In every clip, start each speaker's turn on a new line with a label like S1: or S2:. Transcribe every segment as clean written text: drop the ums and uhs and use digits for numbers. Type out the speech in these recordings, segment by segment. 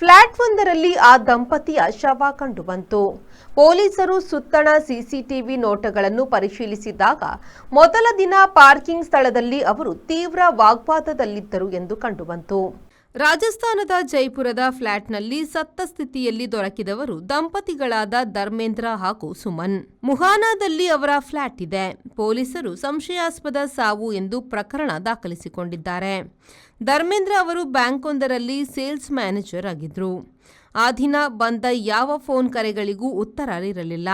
S1: Flat ಒಂದರಲ್ಲಿ ಆ ದಂಪತಿಯ ಶವ ಕಂಡುಬಂತು. ಪೊಲೀಸರು ಸುತ್ತಣ ಸಿಸಿಟಿವಿ ನೋಟಗಳನ್ನು ಪರಿಶೀಲಿಸಿದಾಗ ಮೊದಲ ದಿನ ಪಾರ್ಕಿಂಗ್ ಸ್ಥಳದಲ್ಲಿ ಅವರು ತೀವ್ರ ವಾಗ್ವಾದದಲ್ಲಿದ್ದರು ಎಂದು ಕಂಡುಬಂತು. ರಾಜಸ್ಥಾನದ ಜೈಪುರದ ಫ್ಲಾಟ್ನಲ್ಲಿ ಸತ್ತ ಸ್ಥಿತಿಯಲ್ಲಿ ದೊರಕಿದವರು ದಂಪತಿಗಳಾದ ಧರ್ಮೇಂದ್ರ ಹಾಗೂ ಸುಮನ್. ಮುಹಾನಾದಲ್ಲಿ ಅವರ ಫ್ಲಾಟ್ ಇದೆ. ಪೊಲೀಸರು ಸಂಶಯಾಸ್ಪದ ಸಾವು ಎಂದು ಪ್ರಕರಣ ದಾಖಲಿಸಿಕೊಂಡಿದ್ದಾರೆ. ಧರ್ಮೇಂದ್ರ ಅವರು ಬ್ಯಾಂಕೊಂದರಲ್ಲಿ ಸೇಲ್ಸ್ ಮ್ಯಾನೇಜರ್ ಆಗಿದ್ರು. ಆ ದಿನ ಬಂದ ಯಾವ ಫೋನ್ ಕರೆಗಳಿಗೂ ಉತ್ತರವಿರಲಿಲ್ಲ.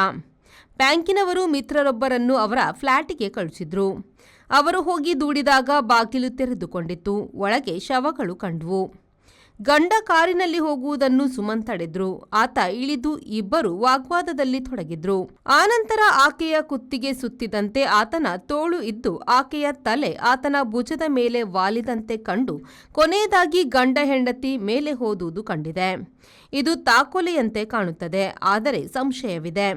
S1: ಬ್ಯಾಂಕಿನವರು ಮಿತ್ರರೊಬ್ಬರನ್ನು ಅವರ ಫ್ಲಾಟಿಗೆ ಕಳುಹಿಸಿದ್ರು. ಅವರು ಹೋಗಿ ದೂಡಿದಾಗ ಬಾಗಿಲು ತೆರೆದುಕೊಂಡಿತ್ತು. ಒಳಗೆ ಶವಗಳು ಕಂಡವು. ಗಂಡ ಕಾರಿನಲ್ಲಿ ಹೋಗುವುದನ್ನು ಸುಮನ್ ತಡೆದ್ರು. ಆತ ಇಳಿದು ಇಬ್ಬರು ವಾಗ್ವಾದದಲ್ಲಿ ತೊಡಗಿದ್ರು. ಆನಂತರ ಆಕೆಯ ಕುತ್ತಿಗೆ ಸುತ್ತಿದಂತೆ ಆತನ ತೋಳು ಇದ್ದು ಆಕೆಯ ತಲೆ ಆತನ ಭುಜದ ಮೇಲೆ ವಾಲಿದಂತೆ ಕಂಡು ಕೊನೆಯದಾಗಿ ಗಂಡ ಹೆಂಡತಿ ಮೇಲೆ ಹೋದುದು ಕಂಡಿದೆ. ಇದು ತಾಕೊಲೆಯಂತೆ ಕಾಣುತ್ತದೆ, ಆದರೆ ಸಂಶಯವಿದೆ.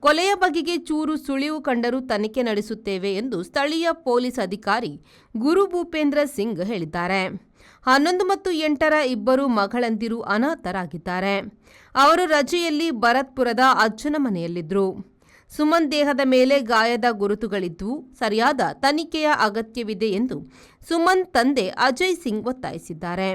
S1: ಕೊಲೆಯ ಬಗೆಗೆ ಚೂರು ಸುಳಿವು ಕಂಡರೂ ತನಿಖೆ ನಡೆಸುತ್ತೇವೆ ಎಂದು ಸ್ಥಳೀಯ ಪೊಲೀಸ್ ಅಧಿಕಾರಿ ಗುರು ಭೂಪೇಂದ್ರ ಸಿಂಗ್ ಹೇಳಿದ್ದಾರೆ. 11 ಮತ್ತು 8ರ ಇಬ್ಬರು ಮಗಳಂದಿರು ಅನಾಥರಾಗಿದ್ದಾರೆ. ಅವರು ರಜೆಯಲ್ಲಿ ಭರತ್ಪುರದ ಅಜ್ಜನ ಮನೆಯಲ್ಲಿದ್ದರು. ಸುಮನ್ ದೇಹದ ಮೇಲೆ ಗಾಯದ ಗುರುತುಗಳಿದ್ದು ಸರಿಯಾದ ತನಿಖೆಯ ಅಗತ್ಯವಿದೆ ಎಂದು ಸುಮನ್ ತಂದೆ ಅಜಯ್ ಸಿಂಗ್ ಒತ್ತಾಯಿಸಿದ್ದಾರೆ.